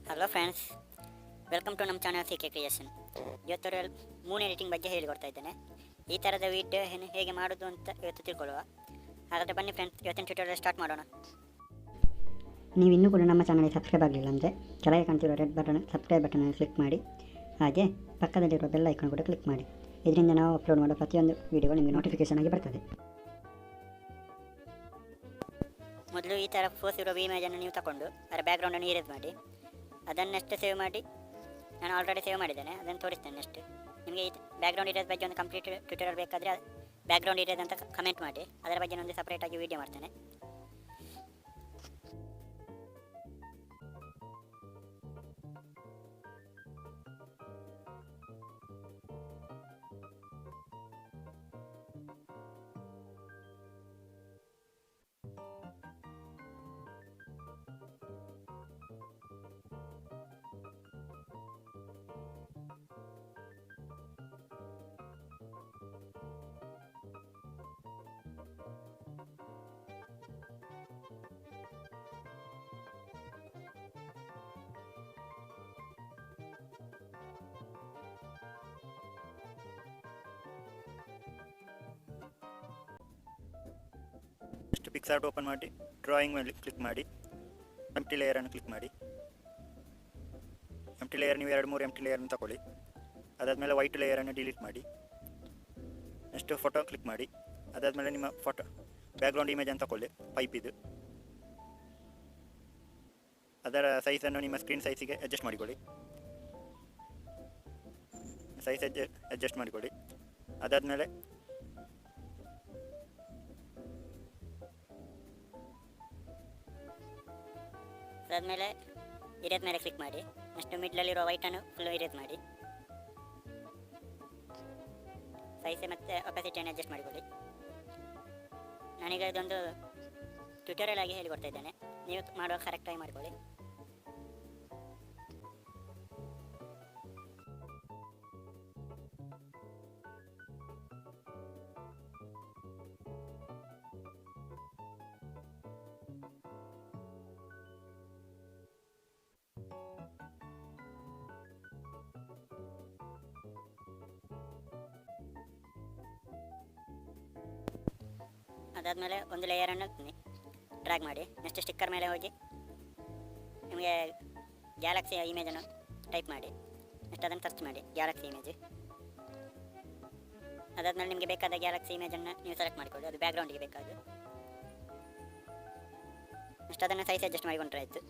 Hello friends, welcome to ನಮ್ಮ channel C K creation. ಇವತ್ತು Moon editing ಬಗ್ಗೆ ಹೇಳಿಕೊಡ್ತಾ ಇದ್ದೇನೆ. ಈ ಥರದ ವೀಡಿಯೋ ಹೇಗೆ ಮಾಡೋದು ಅಂತ ಇವತ್ತು ತಿಳ್ಕೊಳ್ಳುವ. ಹಾಗಾದರೆ ಬನ್ನಿ ಫ್ರೆಂಡ್ಸ್, ಇವತ್ತಿನ ಟ್ಯೂಟೋರಿಯಲ್ ಸ್ಟಾರ್ಟ್ ಮಾಡೋಣ. ನೀವು ಇನ್ನೂ ಕೂಡ ನಮ್ಮ ಚಾನಲ್ಗೆ ಸಬ್ಸ್ಕ್ರೈಬ್ ಆಗಲಿಲ್ಲ ಅಂದರೆ ಕೆಳಗೆ ಕಾಣ್ತಿರೋ red button subscribe button click ಮಾಡಿ, ಹಾಗೆ ಪಕ್ಕದಲ್ಲಿರುವ ಬೆಲ್ ಐಕಾನ್ ಕೂಡ ಕ್ಲಿಕ್ ಮಾಡಿ. ಇದರಿಂದ ನಾವು ಅಪ್ಲೋಡ್ ಮಾಡೋ ಪ್ರತಿಯೊಂದು ವೀಡಿಯೋಗಳು ನಿಮಗೆ ನೋಟಿಫಿಕೇಷನ್ ಆಗಿ ಬರ್ತದೆ. ಮೊದಲು ಈ ಥರ ಫೋಸ್ ಇರೋ ಇಮೇಜನ್ನು ನೀವು ತಗೊಂಡು ಅದರ ಬ್ಯಾಕ್ಗ್ರೌಂಡನ್ನು ಇರೇಸ್ ಮಾಡಿ. ಅದನ್ನಷ್ಟೇ ಸೇವ್ ಮಾಡಿ. ನಾನು ಆಲ್ರೆಡಿ ಸೇವ್ ಮಾಡಿದ್ದೇನೆ, ಅದನ್ನು ತೋರಿಸ್ತೇನೆ ನೆಕ್ಸ್ಟ್. ನಿಮಗೆ ಈ ಬ್ಯಾಕ್ಗ್ರೌಂಡ್ ಇರೇಸ್ ಬಗ್ಗೆ ಒಂದು ಕಂಪ್ಲೀಟ್ ಟ್ಯೂಟೋರಿಯಲ್ ಬೇಕಾದರೆ ಬ್ಯಾಕ್ಗ್ರೌಂಡ್ ಇರೇಸ್ ಅಂತ ಕಮೆಂಟ್ ಮಾಡಿ, ಅದರ ಬಗ್ಗೆ ಒಂದು ಸಪ್ರೇಟಾಗಿ ವೀಡಿಯೋ ಮಾಡ್ತೇನೆ. ನೆಕ್ಸ್ಟ್ ಪಿಕ್ಸಾರ್ಟ್ ಓಪನ್ ಮಾಡಿ, ಡ್ರಾಯಿಂಗ್ ಮೇಲೆ ಕ್ಲಿಕ್ ಮಾಡಿ, ಎಂಪ್ಟಿ ಲೇಯರನ್ನು ಕ್ಲಿಕ್ ಮಾಡಿ. ಎಂಪ್ಟಿ ಲೇಯರ್ ನೀವು 2-3 ಎಂಪ್ಟಿ ಲೇಯರನ್ನು ತಗೊಳ್ಳಿ. ಅದಾದಮೇಲೆ ವೈಟ್ ಲೇಯರನ್ನು ಡಿಲೀಟ್ ಮಾಡಿ. ನೆಕ್ಸ್ಟ್ ಫೋಟೋ ಕ್ಲಿಕ್ ಮಾಡಿ. ಅದಾದಮೇಲೆ ನಿಮ್ಮ ಫೋಟೋ ಬ್ಯಾಕ್ಗ್ರೌಂಡ್ ಇಮೇಜನ್ನು ತಗೊಳ್ಳಿ, ಪೈಪ್ ಇದು. ಅದರ ಸೈಜನ್ನು ನಿಮ್ಮ ಸ್ಕ್ರೀನ್ ಸೈಜಿಗೆ ಅಡ್ಜಸ್ಟ್ ಮಾಡಿಕೊಳ್ಳಿ. ಸೈಜ್ ಅಡ್ಜಸ್ಟ್ ಮಾಡಿಕೊಳ್ಳಿ. ಅದಾದಮೇಲೆ ಅದಾದಮೇಲೆ ಇರೇಸ್ ಮೇಲೆ ಕ್ಲಿಕ್ ಮಾಡಿ. ನೆಕ್ಸ್ಟ್ ಮಿಡ್ಲಲ್ಲಿರೋ ವೈಟನ್ನು ಫುಲ್ಲು ಇರೇಸ್ ಮಾಡಿ. ಸೈಜ್ ಮತ್ತು ಒಪಾಸಿಟಿಯನ್ನು ಅಡ್ಜಸ್ಟ್ ಮಾಡಿಕೊಳ್ಳಿ. ನಾನೀಗ ಇದೊಂದು ಟ್ಯೂಟೋರಿಯಲ್ ಆಗಿ ಹೇಳಿಕೊಡ್ತಾ ಇದ್ದೇನೆ, ನೀವು ಮಾಡುವಾಗ ಕರೆಕ್ಟಾಗಿ ಮಾಡಿಕೊಳ್ಳಿ. ಅದಾದಮೇಲೆ ಒಂದು ಲೇಯರನ್ನು ಡ್ರ್ಯಾಗ್ ಮಾಡಿ. ನೆಕ್ಸ್ಟ್ ಸ್ಟಿಕ್ಕರ್ ಮೇಲೆ ಹೋಗಿ ನಿಮಗೆ ಗ್ಯಾಲಕ್ಸಿ ಇಮೇಜನ್ನು ಟೈಪ್ ಮಾಡಿ. ನೆಕ್ಸ್ಟ್ ಅದನ್ನು ಸರ್ಚ್ ಮಾಡಿ, ಗ್ಯಾಲಕ್ಸಿ ಇಮೇಜ್. ಅದಾದಮೇಲೆ ನಿಮಗೆ ಬೇಕಾದ ಗ್ಯಾಲಕ್ಸಿ ಇಮೇಜನ್ನು ನೀವು ಸೆಲೆಕ್ಟ್ ಮಾಡಿಕೊಳ್ಳಿ, ಅದು ಬ್ಯಾಕ್ಗ್ರೌಂಡಿಗೆ ಬೇಕಾದ. ನೆಕ್ಸ್ಟ್ ಅದನ್ನು ಸೈಜ್ ಅಡ್ಜಸ್ಟ್ ಮಾಡಿಕೊಂಡ್ರೆ ಆಯಿತು.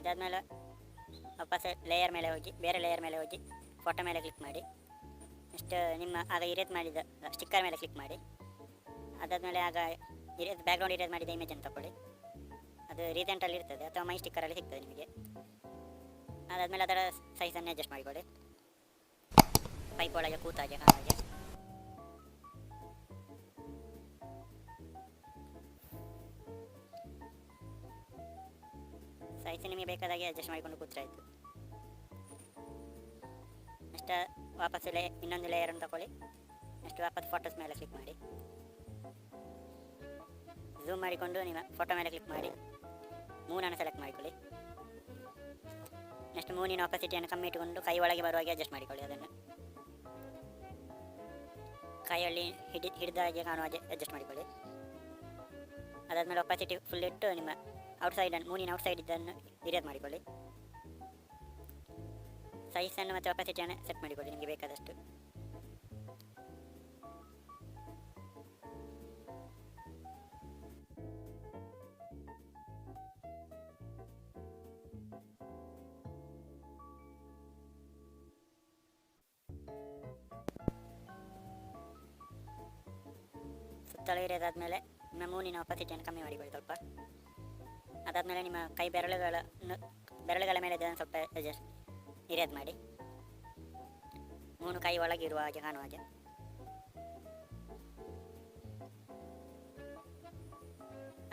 ಇದಾದಮೇಲೆ ವಾಪಸ್ ಲೇಯರ್ ಮೇಲೆ ಹೋಗಿ, ಬೇರೆ ಲೇಯರ್ ಮೇಲೆ ಹೋಗಿ ಫೋಟೋ ಮೇಲೆ ಕ್ಲಿಕ್ ಮಾಡಿ. ನೆಕ್ಸ್ಟ್ ನಿಮ್ಮ ಆಗ ಇರೇಸ್ ಮಾಡಿದ ಸ್ಟಿಕ್ಕರ್ ಮೇಲೆ ಕ್ಲಿಕ್ ಮಾಡಿ. ಅದಾದಮೇಲೆ ಆಗ ಬ್ಯಾಕ್ಗ್ರೌಂಡ್ ಇರೇಸ್ ಮಾಡಿದ ಇಮೇಜನ್ನು ತಗೊಳ್ಳಿ. ಅದು ರೀಸೆಂಟಲ್ಲಿ ಇರ್ತದೆ ಅಥವಾ ಮೈ ಸ್ಟಿಕ್ಕರಲ್ಲಿ ಸಿಗ್ತದೆ ನಿಮಗೆ. ಅದಾದಮೇಲೆ ಅದರ ಸೈಜನ್ನು ಅಡ್ಜಸ್ಟ್ ಮಾಡಿಕೊಳ್ಳಿ, ಪೈಪ್ ಒಳಗೆ ಕೂತಾಗೆ ಕಾಣುವಾಗೆ. ಸೈಜ್ ನಿಮಗೆ ಬೇಕಾದಾಗೆ ಅಡ್ಜಸ್ಟ್ ಮಾಡಿಕೊಂಡು ಕೂತ್ರಾಯಿತು. ನೆಕ್ಸ್ಟ್ ವಾಪಸ್ ಇನ್ನೊಂದು ಲೇಯರನ್ನು ತಗೊಳ್ಳಿ. ನೆಕ್ಸ್ಟ್ ವಾಪಸ್ ಫೋಟೋಸ್ ಮೇಲೆ ಕ್ಲಿಕ್ ಮಾಡಿ. ಝೂಮ್ ಮಾಡಿಕೊಂಡು ನಿಮ್ಮ ಫೋಟೋ ಮೇಲೆ ಕ್ಲಿಕ್ ಮಾಡಿ ಮೂನನ್ನು ಸೆಲೆಕ್ಟ್ ಮಾಡಿಕೊಳ್ಳಿ. ನೆಕ್ಸ್ಟ್ ಮೂನಿನ ಆಪೋಸಿಟಿಯನ್ನು ಕಮ್ಮಿ ಇಟ್ಟುಕೊಂಡು ಕೈ ಒಳಗೆ ಬರುವಾಗೆ ಅಡ್ಜಸ್ಟ್ ಮಾಡಿಕೊಳ್ಳಿ. ಅದನ್ನು ಕೈಯಲ್ಲಿ ಹಿಡಿದ ಹಾಗೆ ಕಾಣುವ ಹಾಗೆ ಅಡ್ಜಸ್ಟ್ ಮಾಡಿಕೊಳ್ಳಿ. ಅದಾದಮೇಲೆ ಆಪೋಸಿಟಿ ಫುಲ್ ಇಟ್ಟು ನಿಮ್ಮ ಔಟ್ಸೈಡನ್ನು ಮೂನಿನ ಔಟ್ಸೈಡ್ ಇದನ್ನು ಇರೇಸ್ ಮಾಡಿಕೊಳ್ಳಿ. ಸೈಜನ್ನು ಮತ್ತು ಒಪಾಸಿಟಿಯನ್ನು ಸೆಟ್ ಮಾಡಿಕೊಳ್ಳಿ ನಿಮಗೆ ಬೇಕಾದಷ್ಟು. ಸುತ್ತಲೂ ಇರೋದಾದಮೇಲೆ ನಿಮ್ಮ ಮೂನಿನ ಒಪಾಸಿಟಿಯನ್ನು ಕಮ್ಮಿ ಮಾಡಿಕೊಳ್ಳಿ ಸ್ವಲ್ಪ. ಅದಾದಮೇಲೆ ನಿಮ್ಮ ಕೈ ಬೆರಳುಗಳ ಮೇಲೆ ಇದನ್ನು ಸ್ವಲ್ಪ ಅಡ್ಜಸ್ಟ್ ಇರೇಸ್ ಮಾಡಿ. ಮೂನು ಕೈ ಒಳಗಿರುವ ಹಾಗೆ ಕಾಣುವ ಹಾಗೆ.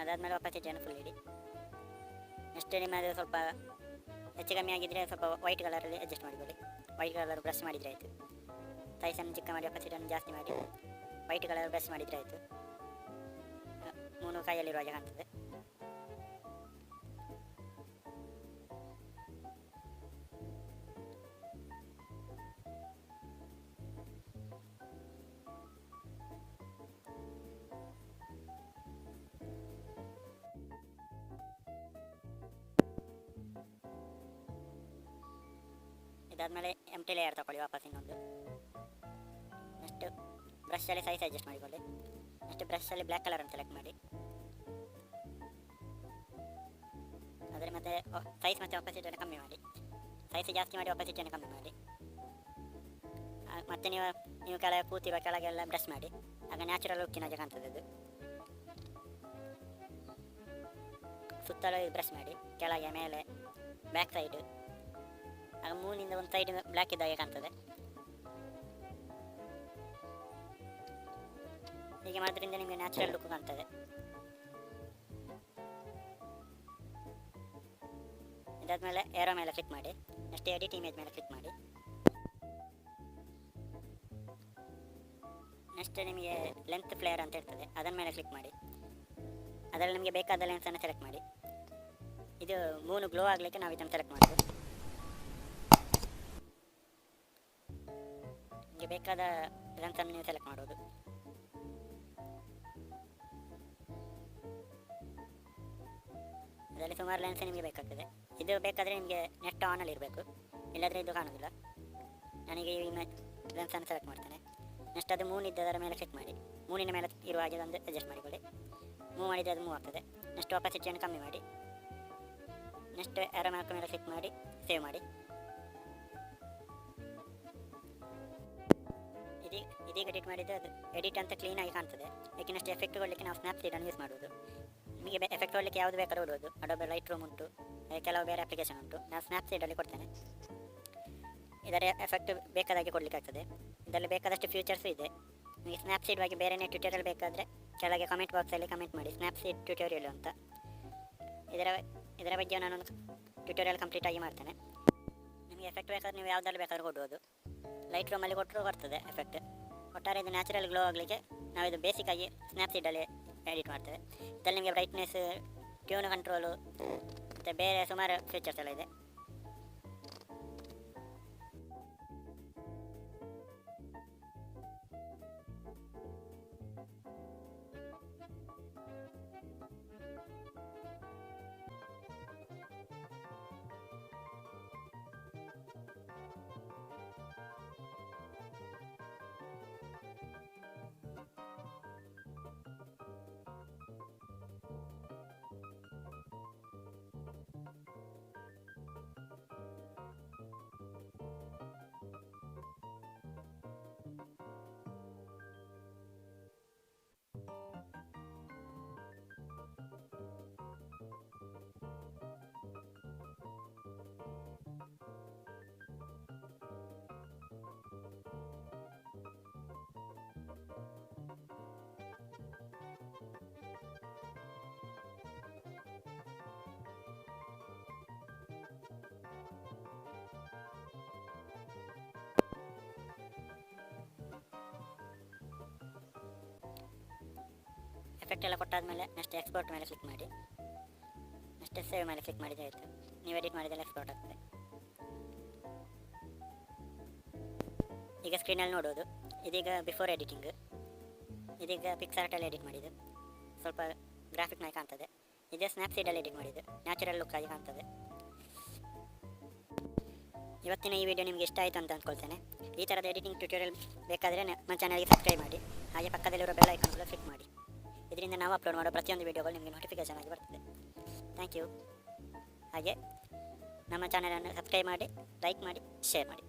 ಅದಾದಮೇಲೆ ಒಪಾಸಿಟಿಯನ್ನು ಫುಲ್ ಇಡಿ. ನೆಕ್ಸ್ಟ್ ನಿಮ್ಮದು ಸ್ವಲ್ಪ ಹೆಚ್ಚು ಕಮ್ಮಿ ಆಗಿದ್ದರೆ ಸ್ವಲ್ಪ ವೈಟ್ ಕಲರಲ್ಲಿ ಅಡ್ಜಸ್ಟ್ ಮಾಡಿಕೊಳ್ಳಿ. ವೈಟ್ ಕಲರ್ ಬ್ರಷ್ ಮಾಡಿದರೆ ಆಯಿತು. ಸೈಜನ್ನು ಚಿಕ್ಕ ಮಾಡಿ ಒಪಾಸಿಟಿಯನ್ನು ಜಾಸ್ತಿ ಮಾಡಿ ವೈಟ್ ಕಲರ್ ಬ್ರಷ್ ಮಾಡಿದರೆ ಆಯಿತು. ಮೂನು ಕೈಯಲ್ಲಿರುವ ಹಾಗೆ ಕಾಣ್ತದೆ. ಇದಾದಮೇಲೆ ಎಂಟಿ ಲೇಯರ್ ತಗೊಳ್ಳಿ ವಾಪಸ್ ಇನ್ನೊಂದು. ನೆಕ್ಸ್ಟ್ ಬ್ರಷಲ್ಲಿ ಸೈಜ್ ಅಡ್ಜಸ್ಟ್ ಮಾಡಿಕೊಳ್ಳಿ. ನೆಕ್ಸ್ಟ್ ಬ್ರಷಲ್ಲಿ ಬ್ಲ್ಯಾಕ್ ಕಲರನ್ನು ಸೆಲೆಕ್ಟ್ ಮಾಡಿ. ಆದರೆ ಮತ್ತೆ ಸೈಜ್ ಮತ್ತು ಒಪಾಸಿಟಿಯನ್ನು ಕಮ್ಮಿ ಮಾಡಿ. ಸೈಜ್ ಜಾಸ್ತಿ ಮಾಡಿ ಒಪಾಸಿಟಿಯನ್ನು ಕಮ್ಮಿ ಮಾಡಿ. ಮತ್ತು ನೀವು ಕೆಳಗೆ ಕೂತಿರುವ ಕೆಳಗೆಲ್ಲ ಬ್ರಷ್ ಮಾಡಿ. ಆಗ ನ್ಯಾಚುರಲ್ ಲುಕ್ಕಿನಾಗೆ ಕಾಣ್ತದೆ ಅದು. ಸುತ್ತಲೂ ಬ್ರಷ್ ಮಾಡಿ, ಕೆಳಗೆ ಮೇಲೆ ಬ್ಯಾಕ್ ಸೈಡ್. ಆಗ ಮೂನಿಂದ ಒಂದು ಸೈಡ್ ಬ್ಲ್ಯಾಕ್ ಇದ್ದಾಗೆ ಕಾಣ್ತದೆ. ಹೀಗೆ ಮಾಡೋದ್ರಿಂದ ನಿಮಗೆ ನ್ಯಾಚುರಲ್ ಲುಕ್ ಕಾಣ್ತದೆ. ಇದಾದ್ಮೇಲೆ ಏರೋ ಮೇಲೆ ಕ್ಲಿಕ್ ಮಾಡಿ. ನೆಕ್ಸ್ಟ್ ಎಡಿಟ್ ಇಮೇಜ್ ಮೇಲೆ ಕ್ಲಿಕ್ ಮಾಡಿ. ನೆಕ್ಸ್ಟ್ ನಿಮಗೆ ಲೆಂತ್ ಫ್ಲೇಯರ್ ಅಂತ ಇರ್ತದೆ, ಅದರ ಮೇಲೆ ಕ್ಲಿಕ್ ಮಾಡಿ. ಅದರಲ್ಲಿ ನಿಮಗೆ ಬೇಕಾದ ಲೆನ್ಸನ್ನು ಸೆಲೆಕ್ಟ್ ಮಾಡಿ. ಇದು ಮೂನು ಗ್ಲೋ ಆಗಲಿಕ್ಕೆ ನಾವು ಇದನ್ನು ಸೆಲೆಕ್ಟ್ ಮಾಡೋದು. ನಿಮಗೆ ಬೇಕಾದ ಲೆನ್ಸನ್ನು ನೀವು ಸೆಲೆಕ್ಟ್ ಮಾಡೋದು. ಅದರಲ್ಲಿ ಸುಮಾರು ಲೆನ್ಸ್ ನಿಮಗೆ ಬೇಕಾಗ್ತದೆ. ಇದು ಬೇಕಾದರೆ ನಿಮಗೆ ನೆಟ್ ಆನಲ್ಲಿ ಇರಬೇಕು, ಇಲ್ಲದ್ರೆ ಇದು ಕಾಣೋದಿಲ್ಲ. ನನಗೆ ಈ ಲೆನ್ಸನ್ನು ಸೆಲೆಕ್ಟ್ ಮಾಡ್ತೇನೆ. ನೆಕ್ಸ್ಟ್ ಅದು ಮೂನ್ ಇದ್ದದರ ಮೇಲೆ ಕ್ಲಿಕ್ ಮಾಡಿ. ಮೂನಿನ ಮೇಲೆ ಇರುವ ಹಾಗೆ ಒಂದು ಅಡ್ಜಸ್ಟ್ ಮಾಡಿಕೊಳ್ಳಿ. ಮೂವ್ ಮಾಡಿದರೆ ಅದು ಮೂವ್ ಆಗ್ತದೆ. ನೆಕ್ಸ್ಟ್ ಒಪಾಸಿಟಿಯನ್ನು ಕಮ್ಮಿ ಮಾಡಿ. ನೆಕ್ಸ್ಟ್ ಏರೋ ಮಾರ್ಕ್ ಮೇಲೆ ಕ್ಲಿಕ್ ಮಾಡಿ ಸೇವ್ ಮಾಡಿ. ಇದೀಗ ಎಡಿಟ್ ಮಾಡಿದರೆ ಅದು ಎಡಿಟ್ ಅಂತ ಕ್ಲೀನಾಗಿ ಕಾಣ್ತದೆ. ಯಾಕೆ ನೆಕ್ಸ್ಟ್ ಎಫೆಕ್ಟ್ ಕೊಡಲಿಕ್ಕೆ ನಾವು ಸ್ನ್ಯಾಪ್ಸೀಡನ್ನು ಯೂಸ್ ಮಾಡೋದು. ನಿಮಗೆ ಎಫೆಕ್ಟ್ ಕೊಡಲಿಕ್ಕೆ ಯಾವುದು ಬೇಕಾದ್ರೂ ಕೊಡ್ಬೋದು. ಅಡೋಬೆ ಲೈಟ್ ರೂಮ್ ಉಂಟು, ಕೆಲವು ಬೇರೆ ಅಪ್ಲಿಕೇಶನ್ ಉಂಟು. ನಾನು ಸ್ನ್ಯಾಪ್ಸೀಡಲ್ಲಿ ಕೊಡ್ತೇನೆ. ಇದರ ಎಫೆಕ್ಟ್ ಬೇಕಾದಾಗೆ ಕೊಡಲಿಕ್ಕಾಗ್ತದೆ. ಇದರಲ್ಲಿ ಬೇಕಾದಷ್ಟು ಫ್ಯೂಚರ್ಸು ಇದೆ. ನಿಮಗೆ ಸ್ನ್ಯಾಪ್ಸೀಡ್ ಬಗ್ಗೆ ಬೇರೆಯೇ ಟ್ಯೂಟೋರಿಯಲ್ ಬೇಕಾದರೆ ಕೆಳಗೆ ಕಮೆಂಟ್ ಬಾಕ್ಸಲ್ಲಿ ಕಮೆಂಟ್ ಮಾಡಿ, ಸ್ನ್ಯಾಪ್ಸೀಡ್ ಟ್ಯೂಟೋರಿಯಲ್ ಅಂತ. ಇದರ ಬಗ್ಗೆ ನಾನೊಂದು ಟ್ಯೂಟೋರಿಯಲ್ ಕಂಪ್ಲೀಟಾಗಿ ಮಾಡ್ತೇನೆ. ನಿಮಗೆ ಎಫೆಕ್ಟ್ ಬೇಕಾದ್ರೆ ನೀವು ಯಾವುದ್ರಲ್ಲಿ ಬೇಕಾದ್ರೂ ಕೊಡ್ಬೋದು. ಲೈಟ್ ರೂಮಲ್ಲಿ ಕೊಟ್ಟರು ಬರ್ತದೆ ಎಫೆಕ್ಟ್. ಒಟ್ಟಾರೆ ಇದು ನ್ಯಾಚುರಲ್ ಗ್ಲೋ ಆಗಲಿಕ್ಕೆ ನಾವು ಇದು ಬೇಸಿಕ್ಕಾಗಿ ಸ್ನ್ಯಾಪ್ಸೀಡಲ್ಲಿ ಎಡಿಟ್ ಮಾಡ್ತೇವೆ. ಇದರಲ್ಲಿ ನಿಮಗೆ ಬ್ರೈಟ್ನೆಸ್, ಟ್ಯೂನ್ ಕಂಟ್ರೋಲು ಮತ್ತು ಬೇರೆ ಸುಮಾರು ಫೀಚರ್ಸ್ ಎಲ್ಲ ಇದೆ. ಎಫೆಕ್ಟ್ ಎಲ್ಲ ಕೊಟ್ಟಾದಮೇಲೆ ನೆಕ್ಸ್ಟ್ ಎಕ್ಸ್ಪೋರ್ಟ್ ಮೇಲೆ ಕ್ಲಿಕ್ ಮಾಡಿ. ನೆಕ್ಸ್ಟ್ ಸೇವ್ ಮೇಲೆ ಕ್ಲಿಕ್ ಮಾಡಿದರೆ ಆಯಿತು. ನೀವು ಎಡಿಟ್ ಮಾಡಿದರೆ ಎಕ್ಸ್ಪೋರ್ಟ್ ಆಗ್ತದೆ. ಈಗ ಸ್ಕ್ರೀನಲ್ಲಿ ನೋಡೋದು. ಇದೀಗ ಬಿಫೋರ್ ಎಡಿಟಿಂಗ್. ಇದೀಗ ಪಿಕ್ಸಾರ್ಟಲ್ಲಿ ಎಡಿಟ್ ಮಾಡಿದ್ದು, ಸ್ವಲ್ಪ ಗ್ರಾಫಿಕ್ನಾಗಿ ಕಾಣ್ತದೆ. ಇದೇ ಸ್ನ್ಯಾಪ್ಸೀಡಲ್ಲಿ ಎಡಿಟ್ ಮಾಡಿದ್ದು, ನ್ಯಾಚುರಲ್ ಲುಕ್ ಆಗಿ ಕಾಣ್ತದೆ. ಇವತ್ತಿನ ಈ ವಿಡಿಯೋ ನಿಮಗೆ ಇಷ್ಟ ಆಯಿತು ಅಂತ ಅಂದ್ಕೊಳ್ತೇನೆ. ಈ ಥರದ ಎಡಿಟಿಂಗ್ ಟ್ಯೂಟೋರಿಯಲ್ ಬೇಕಾದರೆ ನಮ್ಮ ಚಾನಲ್ಗೆ ಸಬ್ಸ್ಕ್ರೈಬ್ ಮಾಡಿ. ಹಾಗೆ ಪಕ್ಕದಲ್ಲಿರೋ ಬೆಲ್ ಐಕಾನ್ಗಳು ಕ್ಲಿಕ್ ಮಾಡಿ. ಇದರಿಂದ ನಾವು ಅಪ್ಲೋಡ್ ಮಾಡೋ ಪ್ರತಿಯೊಂದು ವೀಡಿಯೋಗಳು ನಿಮಗೆ ನೋಟಿಫಿಕೇಷನ್ ಆಗಿ ಬರ್ತದೆ. Thank you. ಹಾಗೆ ನಮ್ಮ ಚಾನಲನ್ನು ಸಬ್ಸ್ಕ್ರೈಬ್ ಮಾಡಿ, ಲೈಕ್ ಮಾಡಿ, ಶೇರ್ ಮಾಡಿ.